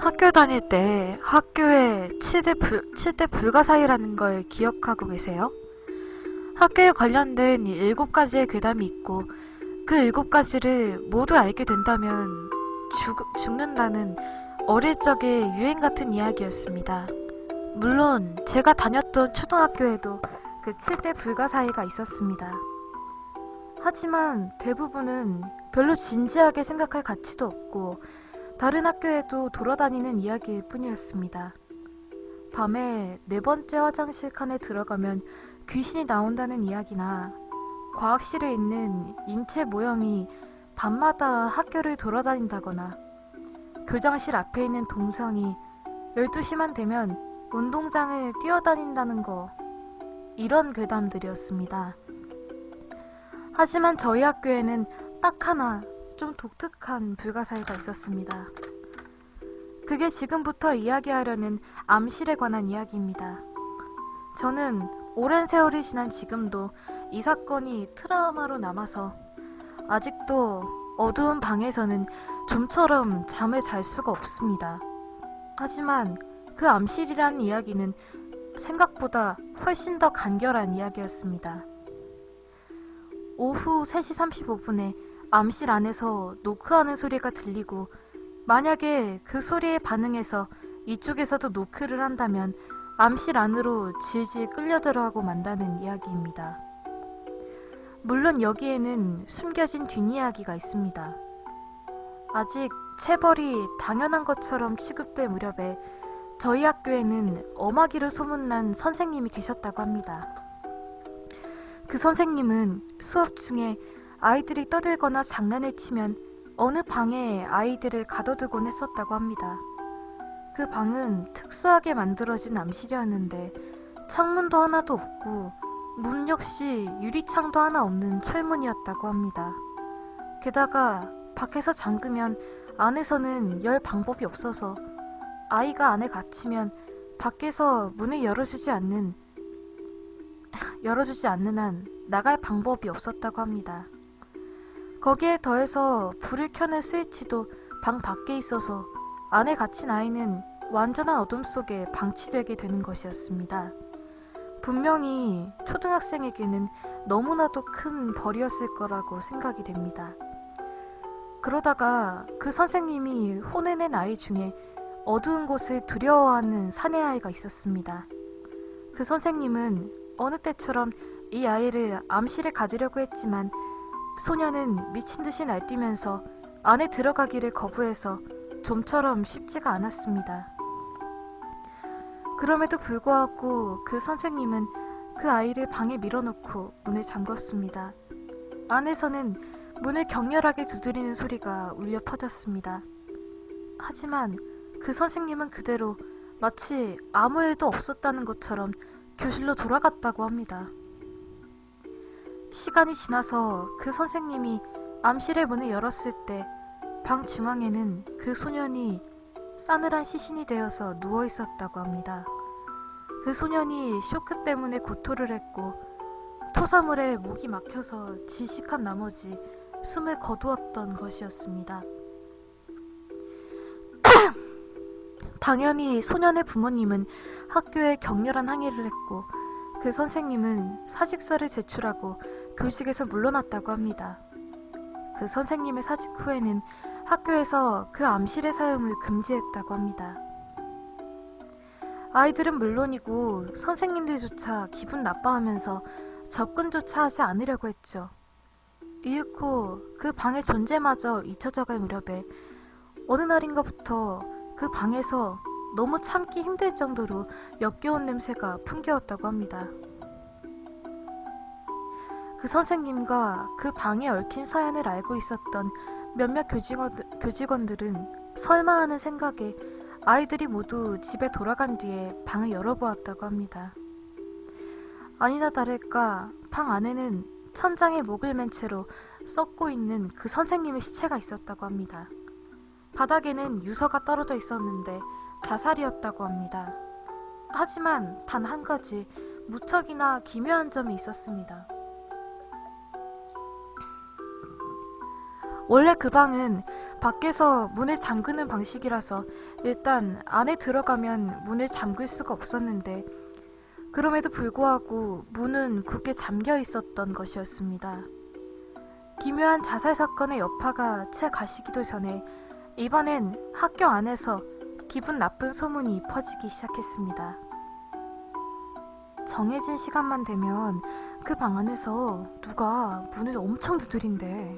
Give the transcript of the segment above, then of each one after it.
학교 다닐 때 학교에 7대 불가사의라는 걸 기억하고 계세요? 학교에 관련된 7가지의 괴담이 있고 그 7가지를 모두 알게 된다면 죽는다는 어릴 적의 유행 같은 이야기였습니다. 물론 제가 다녔던 초등학교에도 그 7대 불가사의가 있었습니다. 하지만 대부분은 별로 진지하게 생각할 가치도 없고 다른 학교에도 돌아다니는 이야기일 뿐이었습니다. 밤에 4번째 화장실 칸에 들어가면 귀신이 나온다는 이야기나 과학실에 있는 인체 모형이 밤마다 학교를 돌아다닌다거나 교장실 앞에 있는 동상이 12시만 되면 운동장을 뛰어다닌다는 거, 이런 괴담들이었습니다. 하지만 저희 학교에는 딱 하나 좀 독특한 불가사의가 있었습니다. 그게 지금부터 이야기하려는 암실에 관한 이야기입니다. 저는 오랜 세월이 지난 지금도 이 사건이 트라우마로 남아서 아직도 어두운 방에서는 좀처럼 잠을 잘 수가 없습니다. 하지만 그 암실이라는 이야기는 생각보다 훨씬 더 간결한 이야기였습니다. 오후 3시 35분에 암실 안에서 노크하는 소리가 들리고 만약에 그 소리에 반응해서 이쪽에서도 노크를 한다면 암실 안으로 질질 끌려들어가고 만다는 이야기입니다. 물론 여기에는 숨겨진 뒷이야기가 있습니다. 아직 체벌이 당연한 것처럼 취급될 무렵에 저희 학교에는 엄하기로 소문난 선생님이 계셨다고 합니다. 그 선생님은 수업 중에 아이들이 떠들거나 장난을 치면 어느 방에 아이들을 가둬두곤 했었다고 합니다. 그 방은 특수하게 만들어진 암실이었는데 창문도 하나도 없고 문 역시 유리창도 하나 없는 철문이었다고 합니다. 게다가 밖에서 잠그면 안에서는 열 방법이 없어서 아이가 안에 갇히면 밖에서 문을 열어주지 않는 한 나갈 방법이 없었다고 합니다. 거기에 더해서 불을 켜는 스위치도 방 밖에 있어서 안에 갇힌 아이는 완전한 어둠 속에 방치되게 되는 것이었습니다. 분명히 초등학생에게는 너무나도 큰 벌이었을 거라고 생각이 됩니다. 그러다가 그 선생님이 혼내낸 아이 중에 어두운 곳을 두려워하는 사내아이가 있었습니다. 그 선생님은 어느 때처럼 이 아이를 암실에 가두려고 했지만 소녀는 미친듯이 날뛰면서 안에 들어가기를 거부해서 좀처럼 쉽지가 않았습니다. 그럼에도 불구하고 그 선생님은 그 아이를 방에 밀어넣고 문을 잠궜습니다. 안에서는 문을 격렬하게 두드리는 소리가 울려 퍼졌습니다. 하지만 그 선생님은 그대로 마치 아무 일도 없었다는 것처럼 교실로 돌아갔다고 합니다. 시간이 지나서 그 선생님이 암실의 문을 열었을 때 방 중앙에는 그 소년이 싸늘한 시신이 되어서 누워 있었다고 합니다. 그 소년이 쇼크 때문에 구토를 했고 토사물에 목이 막혀서 질식한 나머지 숨을 거두었던 것이었습니다. 당연히 소년의 부모님은 학교에 격렬한 항의를 했고 그 선생님은 사직서를 제출하고 교직에서 물러났다고 합니다. 그 선생님의 사직 후에는 학교에서 그 암실의 사용을 금지했다고 합니다. 아이들은 물론이고 선생님들조차 기분 나빠하면서 접근조차 하지 않으려고 했죠. 이윽고 그 방의 존재마저 잊혀져갈 무렵에 어느 날인가부터 그 방에서 너무 참기 힘들 정도로 역겨운 냄새가 풍겨왔다고 합니다. 그 선생님과 그 방에 얽힌 사연을 알고 있었던 몇몇 교직원들은 설마 하는 생각에 아이들이 모두 집에 돌아간 뒤에 방을 열어보았다고 합니다. 아니나 다를까 방 안에는 천장에 목을 맨 채로 썩고 있는 그 선생님의 시체가 있었다고 합니다. 바닥에는 유서가 떨어져 있었는데 자살이었다고 합니다. 하지만 단 한 가지 무척이나 기묘한 점이 있었습니다. 원래 그 방은 밖에서 문을 잠그는 방식이라서 일단 안에 들어가면 문을 잠글 수가 없었는데 그럼에도 불구하고 문은 굳게 잠겨 있었던 것이었습니다. 기묘한 자살 사건의 여파가 채 가시기도 전에 이번엔 학교 안에서 기분 나쁜 소문이 퍼지기 시작했습니다. 정해진 시간만 되면 그 방 안에서 누가 문을 엄청 두드린대.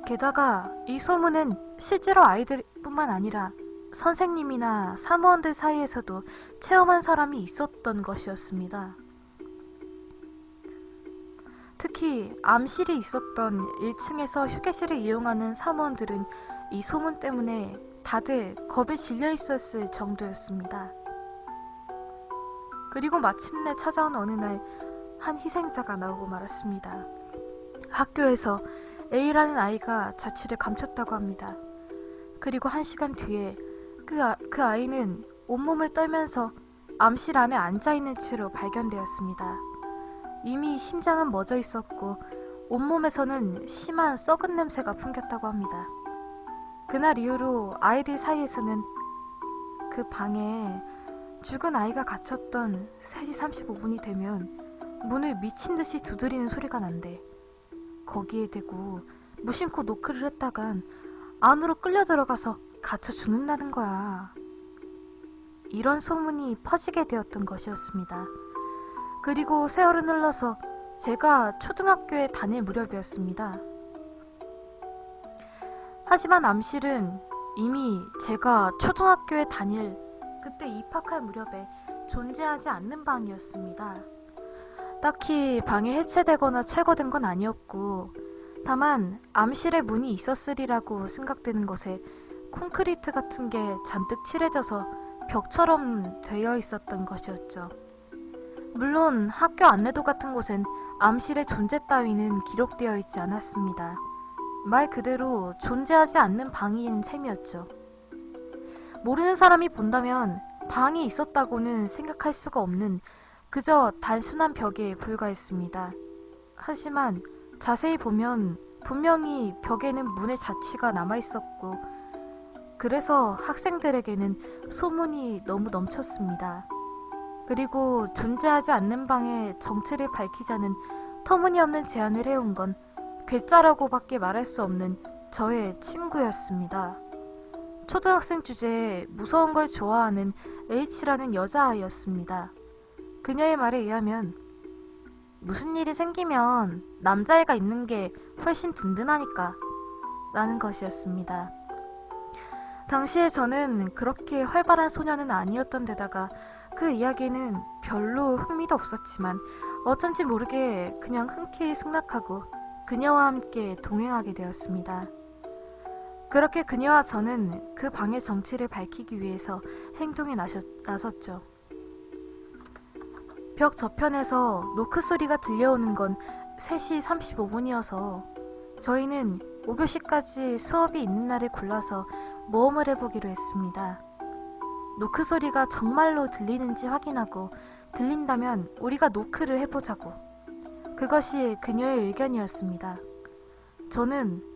게다가 이 소문은 실제로 아이들뿐만 아니라 선생님이나 사무원들 사이에서도 체험한 사람이 있었던 것이었습니다. 특히 암실이 있었던 1층에서 휴게실을 이용하는 사무원들은 이 소문 때문에 다들 겁에 질려 있었을 정도였습니다. 그리고 마침내 찾아온 어느 날 한 희생자가 나오고 말았습니다. 학교에서 A라는 아이가 자취를 감췄다고 합니다. 그리고 1시간 뒤에 그 아이는 온몸을 떨면서 암실 안에 앉아있는 채로 발견되었습니다. 이미 심장은 멎어 있었고 온몸에서는 심한 썩은 냄새가 풍겼다고 합니다. 그날 이후로 아이들 사이에서는 그 방에 죽은 아이가 갇혔던 3시 35분이 되면 문을 미친듯이 두드리는 소리가 난대. 거기에 대고 무심코 노크를 했다간 안으로 끌려 들어가서 갇혀 죽는다는 거야. 이런 소문이 퍼지게 되었던 것이었습니다. 그리고 세월은 흘러서 제가 초등학교에 다닐 무렵이었습니다. 하지만 암실은 이미 제가 초등학교에 다닐 그때 입학할 무렵에 존재하지 않는 방이었습니다. 딱히 방이 해체되거나 철거된 건 아니었고 다만 암실에 문이 있었으리라고 생각되는 곳에 콘크리트 같은 게 잔뜩 칠해져서 벽처럼 되어 있었던 것이었죠. 물론 학교 안내도 같은 곳엔 암실의 존재 따위는 기록되어 있지 않았습니다. 말 그대로 존재하지 않는 방인 셈이었죠. 모르는 사람이 본다면 방이 있었다고는 생각할 수가 없는 그저 단순한 벽에 불과했습니다. 하지만 자세히 보면 분명히 벽에는 문의 자취가 남아있었고 그래서 학생들에게는 소문이 너무 넘쳤습니다. 그리고 존재하지 않는 방의 정체를 밝히자는 터무니없는 제안을 해온 건 괴짜라고밖에 말할 수 없는 저의 친구였습니다. 초등학생 주제에 무서운 걸 좋아하는 H라는 여자아이였습니다. 그녀의 말에 의하면 무슨 일이 생기면 남자애가 있는 게 훨씬 든든하니까 라는 것이었습니다. 당시에 저는 그렇게 활발한 소녀는 아니었던 데다가 그 이야기는 별로 흥미도 없었지만 어쩐지 모르게 그냥 흔쾌히 승낙하고 그녀와 함께 동행하게 되었습니다. 그렇게 그녀와 저는 그 방의 정체를 밝히기 위해서 행동에 나섰죠. 벽 저편에서 노크 소리가 들려오는 건 3시 35분이어서 저희는 5교시까지 수업이 있는 날을 골라서 모험을 해보기로 했습니다. 노크 소리가 정말로 들리는지 확인하고 들린다면 우리가 노크를 해보자고. 그것이 그녀의 의견이었습니다. 저는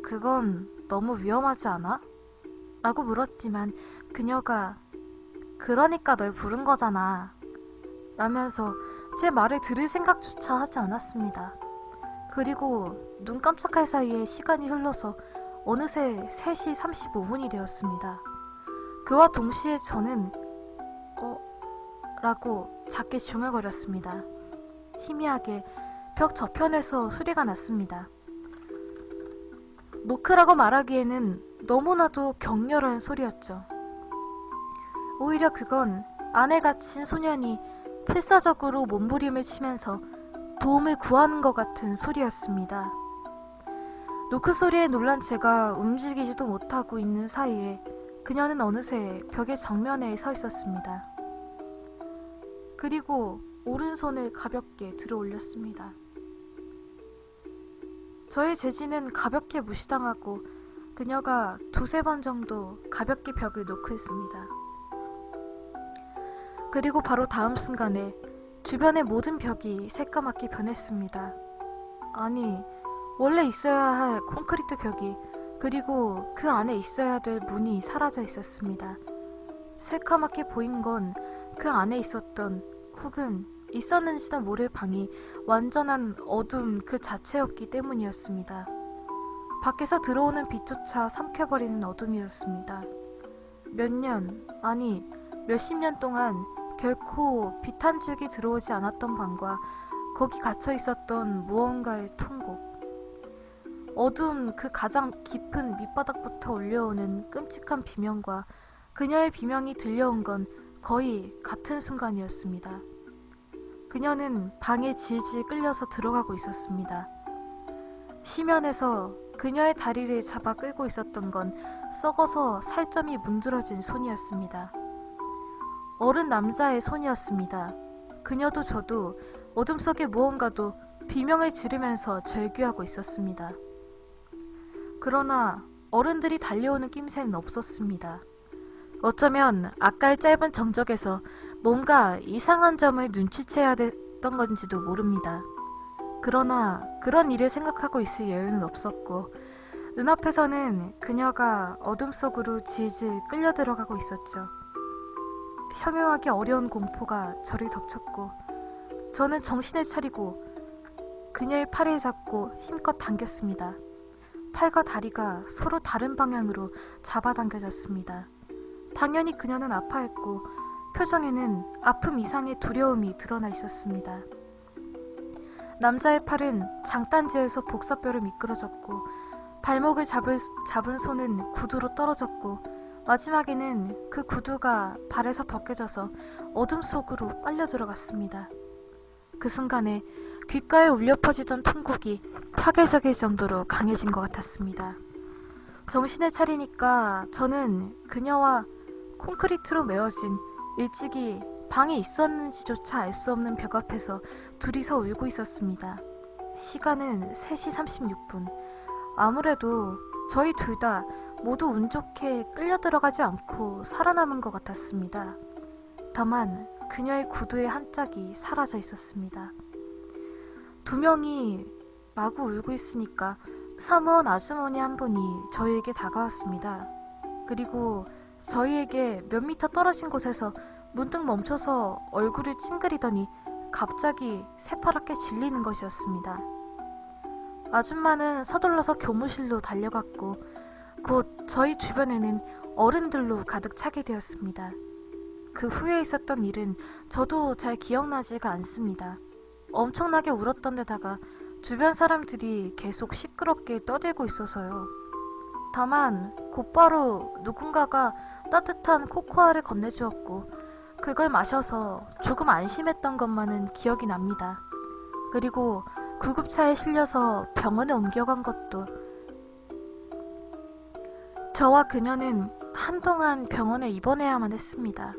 그건 너무 위험하지 않아? 라고 물었지만 그녀가 그러니까 널 부른 거잖아 라면서 제 말을 들을 생각조차 하지 않았습니다. 그리고 눈 깜짝할 사이에 시간이 흘러서 어느새 3시 35분이 되었습니다. 그와 동시에 저는 라고 작게 중얼거렸습니다. 희미하게 벽 저편에서 소리가 났습니다. 노크라고 말하기에는 너무나도 격렬한 소리였죠. 오히려 그건 안에 갇힌 소년이 필사적으로 몸부림을 치면서 도움을 구하는 것 같은 소리였습니다. 노크 소리에 놀란 제가 움직이지도 못하고 있는 사이에 그녀는 어느새 벽의 정면에 서 있었습니다. 그리고 오른손을 가볍게 들어 올렸습니다. 저의 제지는 가볍게 무시당하고 그녀가 2-3번 정도 가볍게 벽을 노크했습니다. 그리고 바로 다음 순간에 주변의 모든 벽이 새까맣게 변했습니다. 아니, 원래 있어야 할 콘크리트 벽이, 그리고 그 안에 있어야 될 문이 사라져 있었습니다. 새카맣게 보인 건 그 안에 있었던, 혹은 있었는지도 모를 방이 완전한 어둠 그 자체였기 때문이었습니다. 밖에서 들어오는 빛조차 삼켜버리는 어둠이었습니다. 몇 년, 아니 몇십 년 동안 결코 빛 한 줄기 들어오지 않았던 방과 거기 갇혀 있었던 무언가의 통곡. 어두운 그 가장 깊은 밑바닥부터 올려오는 끔찍한 비명과 그녀의 비명이 들려온 건 거의 같은 순간이었습니다. 그녀는 방에 질질 끌려서 들어가고 있었습니다. 시면에서 그녀의 다리를 잡아 끌고 있었던 건 썩어서 살점이 문드러진 손이었습니다. 어른 남자의 손이었습니다. 그녀도 저도 어둠 속의 무언가도 비명을 지르면서 절규하고 있었습니다. 그러나 어른들이 달려오는 낌새는 없었습니다. 어쩌면 아까의 짧은 정적에서 뭔가 이상한 점을 눈치채야 됐던 건지도 모릅니다. 그러나 그런 일을 생각하고 있을 여유는 없었고 눈앞에서는 그녀가 어둠 속으로 질질 끌려 들어가고 있었죠. 형용하기 어려운 공포가 저를 덮쳤고 저는 정신을 차리고 그녀의 팔을 잡고 힘껏 당겼습니다. 팔과 다리가 서로 다른 방향으로 잡아당겨졌습니다. 당연히 그녀는 아파했고 표정에는 아픔 이상의 두려움이 드러나 있었습니다. 남자의 팔은 장단지에서 복사뼈로 미끄러졌고 발목을 잡은 손은 구두로 떨어졌고 마지막에는 그 구두가 발에서 벗겨져서 어둠 속으로 빨려 들어갔습니다. 그 순간에 귓가에 울려 퍼지던 통곡이 파괴적일 정도로 강해진 것 같았습니다. 정신을 차리니까 저는 그녀와 콘크리트로 메워진 일찍이 방에 있었는지조차 알 수 없는 벽 앞에서 둘이서 울고 있었습니다. 시간은 3시 36분. 아무래도 저희 둘 다 모두 운 좋게 끌려 들어가지 않고 살아남은 것 같았습니다. 다만 그녀의 구두의 한 짝이 사라져 있었습니다. 두 명이 마구 울고 있으니까 사무원 아주머니 한 분이 저희에게 다가왔습니다. 그리고 저희에게 몇 미터 떨어진 곳에서 문득 멈춰서 얼굴을 찡그리더니 갑자기 새파랗게 질리는 것이었습니다. 아줌마는 서둘러서 교무실로 달려갔고 곧 저희 주변에는 어른들로 가득 차게 되었습니다. 그 후에 있었던 일은 저도 잘 기억나지가 않습니다. 엄청나게 울었던 데다가 주변 사람들이 계속 시끄럽게 떠들고 있어서요. 다만 곧바로 누군가가 따뜻한 코코아를 건네주었고 그걸 마셔서 조금 안심했던 것만은 기억이 납니다. 그리고 구급차에 실려서 병원에 옮겨간 것도 저와 그녀는 한동안 병원에 입원해야만 했습니다.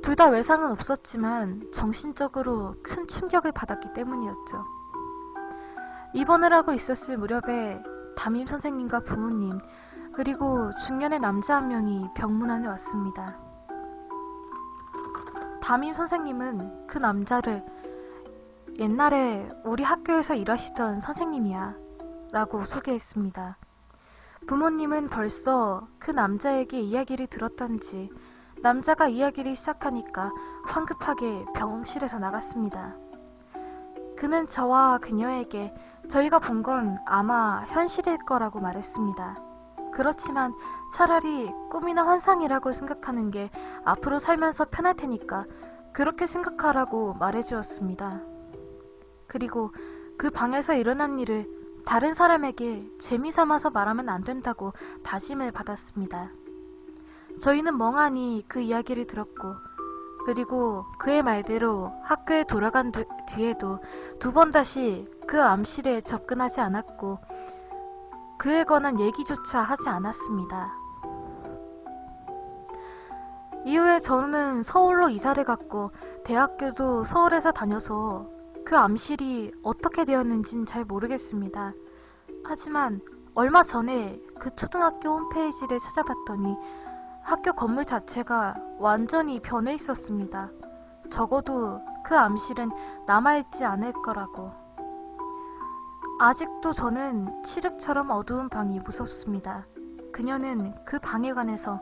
둘 다 외상은 없었지만 정신적으로 큰 충격을 받았기 때문이었죠. 입원을 하고 있었을 무렵에 담임 선생님과 부모님 그리고 중년의 남자 한 명이 병문안에 왔습니다. 담임 선생님은 그 남자를 옛날에 우리 학교에서 일하시던 선생님이야 라고 소개했습니다. 부모님은 벌써 그 남자에게 이야기를 들었던지 남자가 이야기를 시작하니까 황급하게 병실에서 나갔습니다. 그는 저와 그녀에게 저희가 본 건 아마 현실일 거라고 말했습니다. 그렇지만 차라리 꿈이나 환상이라고 생각하는 게 앞으로 살면서 편할 테니까 그렇게 생각하라고 말해주었습니다. 그리고 그 방에서 일어난 일을 다른 사람에게 재미삼아서 말하면 안 된다고 다짐을 받았습니다. 저희는 멍하니 그 이야기를 들었고 그리고 그의 말대로 학교에 돌아간 뒤에도 두 번 다시 그 암실에 접근하지 않았고 그에 관한 얘기조차 하지 않았습니다. 이후에 저는 서울로 이사를 갔고 대학교도 서울에서 다녀서 그 암실이 어떻게 되었는진 잘 모르겠습니다. 하지만 얼마 전에 그 초등학교 홈페이지를 찾아봤더니 학교 건물 자체가 완전히 변해 있었습니다. 적어도 그 암실은 남아있지 않을 거라고. 아직도 저는 칠흑처럼 어두운 방이 무섭습니다. 그녀는 그 방에 관해서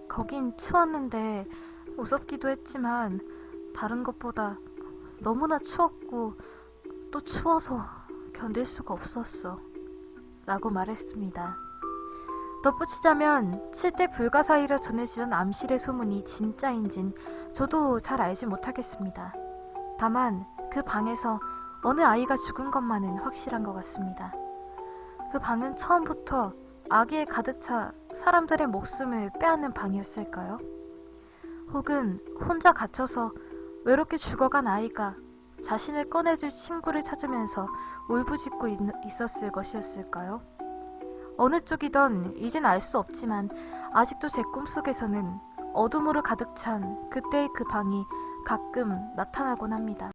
거긴 추웠는데 무섭기도 했지만 다른 것보다 너무나 추웠고 또 추워서 견딜 수가 없었어 라고 말했습니다. 덧붙이자면 7대 불가 사이로 전해지던 암실의 소문이 진짜인진 저도 잘 알지 못하겠습니다. 다만 그 방에서 어느 아이가 죽은 것만은 확실한 것 같습니다. 그 방은 처음부터 악에 가득 차 사람들의 목숨을 빼앗는 방이었을까요? 혹은 혼자 갇혀서 외롭게 죽어간 아이가 자신을 꺼내줄 친구를 찾으면서 울부짖고 있었을 것이었을까요? 어느 쪽이던 이젠 알 수 없지만 아직도 제 꿈속에서는 어둠으로 가득 찬 그때의 그 방이 가끔 나타나곤 합니다.